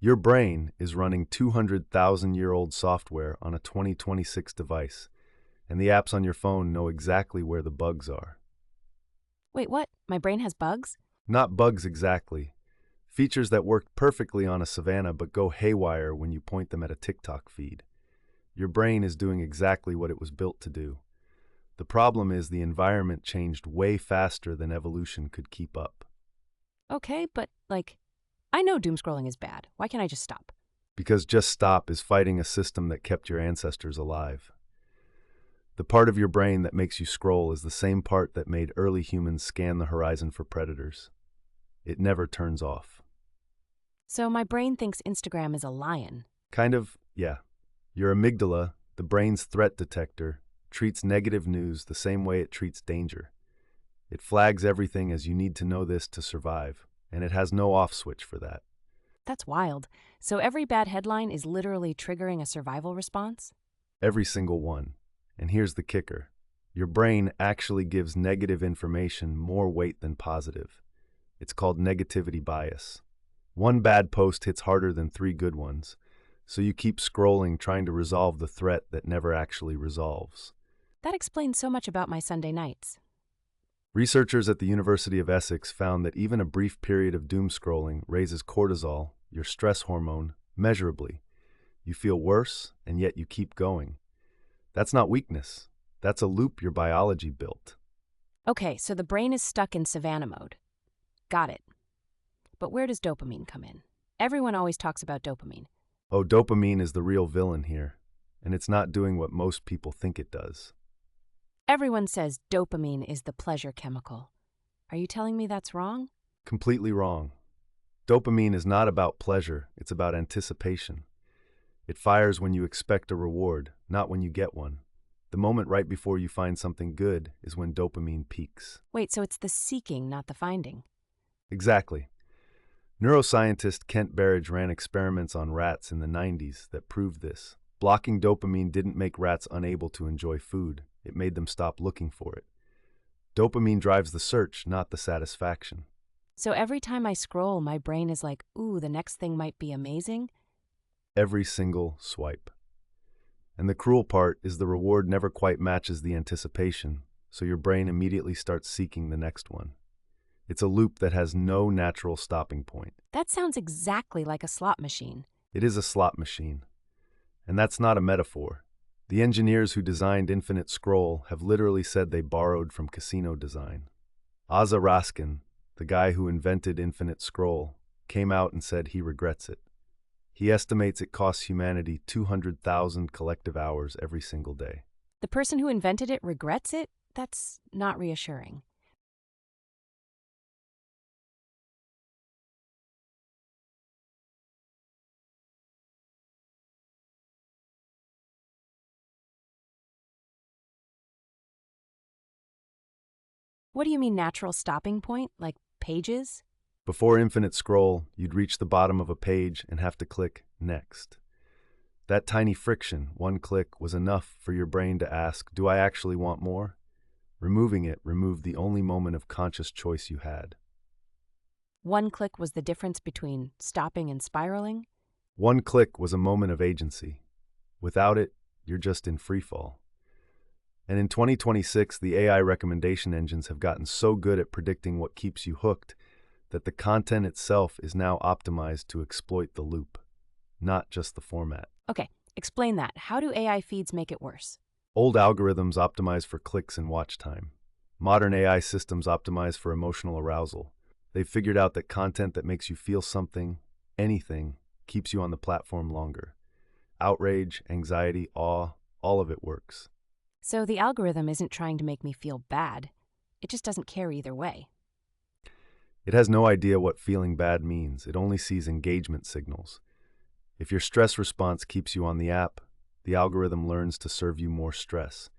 Your brain is running 200,000-year-old software on a 2026 device, and the apps on your phone know exactly where the bugs are. Wait, what? My brain has bugs? Not bugs exactly. Features that work perfectly on a savanna but go haywire when you point them at a TikTok feed. Your brain is doing exactly what it was built to do. The problem is the environment changed way faster than evolution could keep up. Okay, but I know doomscrolling is bad. Why can't I just stop? Because just stop is fighting a system that kept your ancestors alive. The part of your brain that makes you scroll is the same part that made early humans scan the horizon for predators. It never turns off. So my brain thinks Instagram is a lion. Kind of, yeah. Your amygdala, the brain's threat detector, treats negative news the same way it treats danger. It flags everything as you need to know this to survive, and it has no off switch for that. That's wild. So every bad headline is literally triggering a survival response? Every single one. And here's the kicker. Your brain actually gives negative information more weight than positive. It's called negativity bias. One bad post hits harder than three good ones, so you keep scrolling trying to resolve the threat that never actually resolves. That explains so much about my Sunday nights. Researchers at the University of Essex found that even a brief period of doom scrolling raises cortisol, your stress hormone, measurably. You feel worse, and yet you keep going. That's not weakness. That's a loop your biology built. Okay, so the brain is stuck in savanna mode. Got it. But where does dopamine come in? Everyone always talks about dopamine. Oh, dopamine is the real villain here, and it's not doing what most people think it does. Everyone says dopamine is the pleasure chemical. Are you telling me that's wrong? Completely wrong. Dopamine is not about pleasure, it's about anticipation. It fires when you expect a reward, not when you get one. The moment right before you find something good is when dopamine peaks. Wait, so it's the seeking, not the finding. Exactly. Neuroscientist Kent Berridge ran experiments on rats in the 90s that proved this. Blocking dopamine didn't make rats unable to enjoy food. It made them stop looking for it. Dopamine drives the search, not the satisfaction. So every time I scroll, my brain is like, ooh, the next thing might be amazing? Every single swipe. And the cruel part is the reward never quite matches the anticipation, so your brain immediately starts seeking the next one. It's a loop that has no natural stopping point. That sounds exactly like a slot machine. It is a slot machine. And that's not a metaphor. The engineers who designed Infinite Scroll have literally said they borrowed from casino design. Asa Raskin, the guy who invented Infinite Scroll, came out and said he regrets it. He estimates it costs humanity 200,000 collective hours every single day. The person who invented it regrets it? That's not reassuring. What do you mean natural stopping point? Like pages? Before Infinite Scroll, you'd reach the bottom of a page and have to click Next. That tiny friction, one click, was enough for your brain to ask, do I actually want more? Removing it removed the only moment of conscious choice you had. One click was the difference between stopping and spiraling? One click was a moment of agency. Without it, you're just in freefall. And in 2026, the AI recommendation engines have gotten so good at predicting what keeps you hooked that the content itself is now optimized to exploit the loop, not just the format. Okay, explain that. How do AI feeds make it worse? Old algorithms optimize for clicks and watch time. Modern AI systems optimize for emotional arousal. They've figured out that content that makes you feel something, anything, keeps you on the platform longer. Outrage, anxiety, awe, all of it works. So the algorithm isn't trying to make me feel bad. It just doesn't care either way. It has no idea what feeling bad means. It only sees engagement signals. If your stress response keeps you on the app, the algorithm learns to serve you more stress.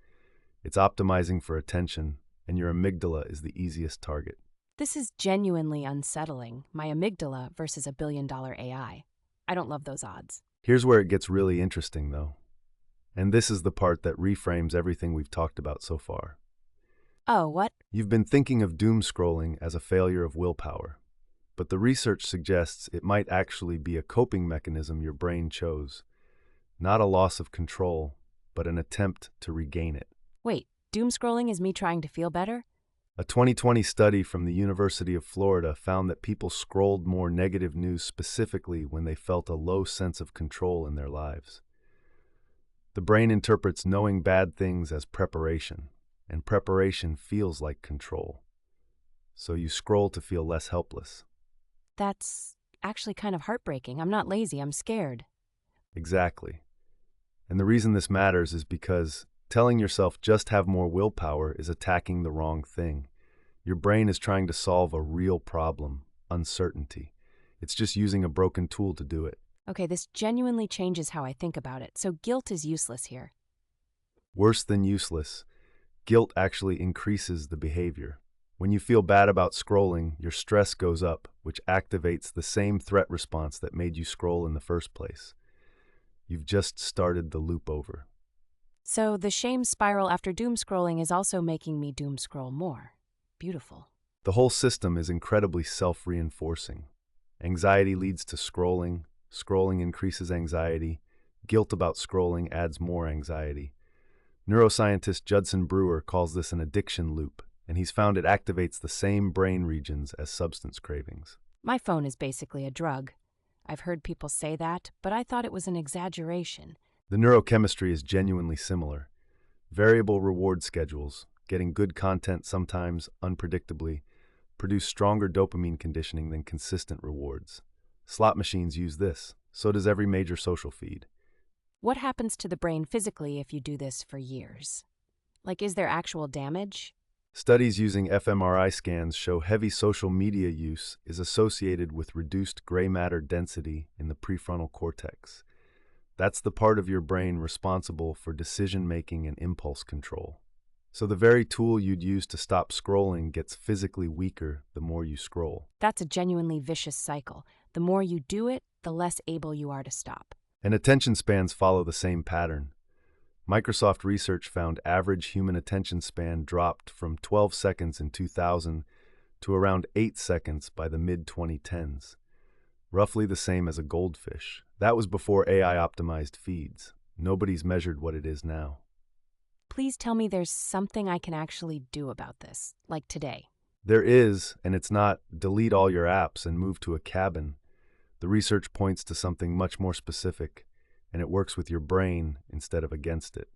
It's optimizing for attention, and your amygdala is the easiest target. This is genuinely unsettling, my amygdala versus $1 billion AI. I don't love those odds. Here's where it gets really interesting, though. And this is the part that reframes everything we've talked about so far. Oh, what? You've been thinking of doom scrolling as a failure of willpower. but the research suggests it might actually be a coping mechanism your brain chose, not a loss of control, but an attempt to regain it. Wait, doom scrolling is me trying to feel better? A 2020 study from the University of Florida found that people scrolled more negative news specifically when they felt a low sense of control in their lives. The brain interprets knowing bad things as preparation, and preparation feels like control. So you scroll to feel less helpless. That's actually kind of heartbreaking. I'm not lazy, I'm scared. Exactly. And the reason this matters is because telling yourself just have more willpower is attacking the wrong thing. Your brain is trying to solve a real problem, uncertainty. It's just using a broken tool to do it. Okay, this genuinely changes how I think about it, so guilt is useless here. Worse than useless, guilt actually increases the behavior. When you feel bad about scrolling, your stress goes up, which activates the same threat response that made you scroll in the first place. You've just started the loop over. So the shame spiral after doom scrolling is also making me doom scroll more. Beautiful. The whole system is incredibly self-reinforcing. Anxiety leads to scrolling, scrolling increases anxiety, guilt about scrolling adds more anxiety. Neuroscientist Judson Brewer calls this an addiction loop, and he's found it activates the same brain regions as substance cravings. My phone is basically a drug. I've heard people say that, but I thought it was an exaggeration. The neurochemistry is genuinely similar. Variable reward schedules, getting good content sometimes unpredictably, produce stronger dopamine conditioning than consistent rewards. Slot machines use this, so does every major social feed. What happens to the brain physically if you do this for years? Like, is there actual damage? Studies using fMRI scans show heavy social media use is associated with reduced gray matter density in the prefrontal cortex. That's the part of your brain responsible for decision-making and impulse control. So the very tool you'd use to stop scrolling gets physically weaker the more you scroll. That's a genuinely vicious cycle. The more you do it, the less able you are to stop. And attention spans follow the same pattern. Microsoft research found average human attention span dropped from 12 seconds in 2000 to around 8 seconds by the mid-2010s. Roughly the same as a goldfish. That was before AI-optimized feeds. Nobody's measured what it is now. Please tell me there's something I can actually do about this, like today. There is, and it's not delete all your apps and move to a cabin. The research points to something much more specific, and it works with your brain instead of against it.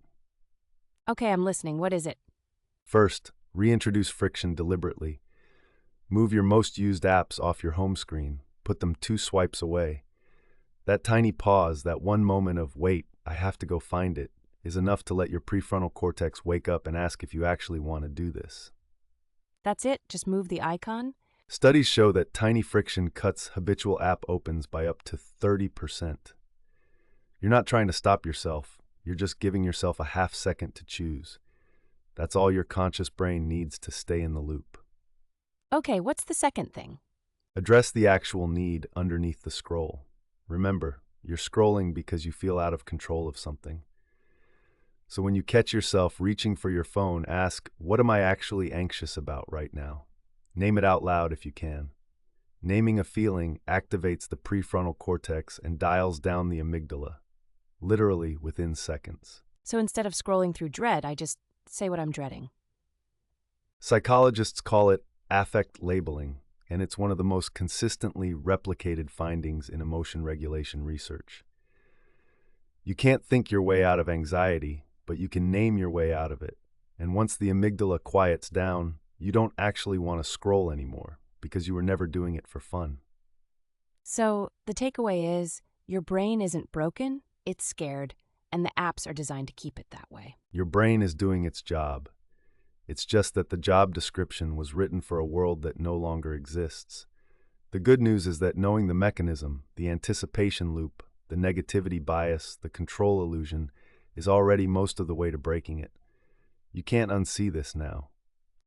Okay, I'm listening. What is it? First, reintroduce friction deliberately. Move your most used apps off your home screen. Put them 2 swipes away. That tiny pause, that one moment of, wait, I have to go find it, is enough to let your prefrontal cortex wake up and ask if you actually want to do this. That's it? Just move the icon? Studies show that tiny friction cuts habitual app opens by up to 30%. You're not trying to stop yourself. You're just giving yourself a half second to choose. That's all your conscious brain needs to stay in the loop. Okay, what's the second thing? Address the actual need underneath the scroll. Remember, you're scrolling because you feel out of control of something. So when you catch yourself reaching for your phone, ask, what am I actually anxious about right now? Name it out loud if you can. Naming a feeling activates the prefrontal cortex and dials down the amygdala, literally within seconds. So instead of scrolling through dread, I just say what I'm dreading. Psychologists call it affect labeling, and it's one of the most consistently replicated findings in emotion regulation research. You can't think your way out of anxiety, but you can name your way out of it. And once the amygdala quiets down, you don't actually want to scroll anymore because you were never doing it for fun. So the takeaway is, your brain isn't broken, it's scared, and the apps are designed to keep it that way. Your brain is doing its job. It's just that the job description was written for a world that no longer exists. The good news is that knowing the mechanism, the anticipation loop, the negativity bias, the control illusion, is already most of the way to breaking it. You can't unsee this now.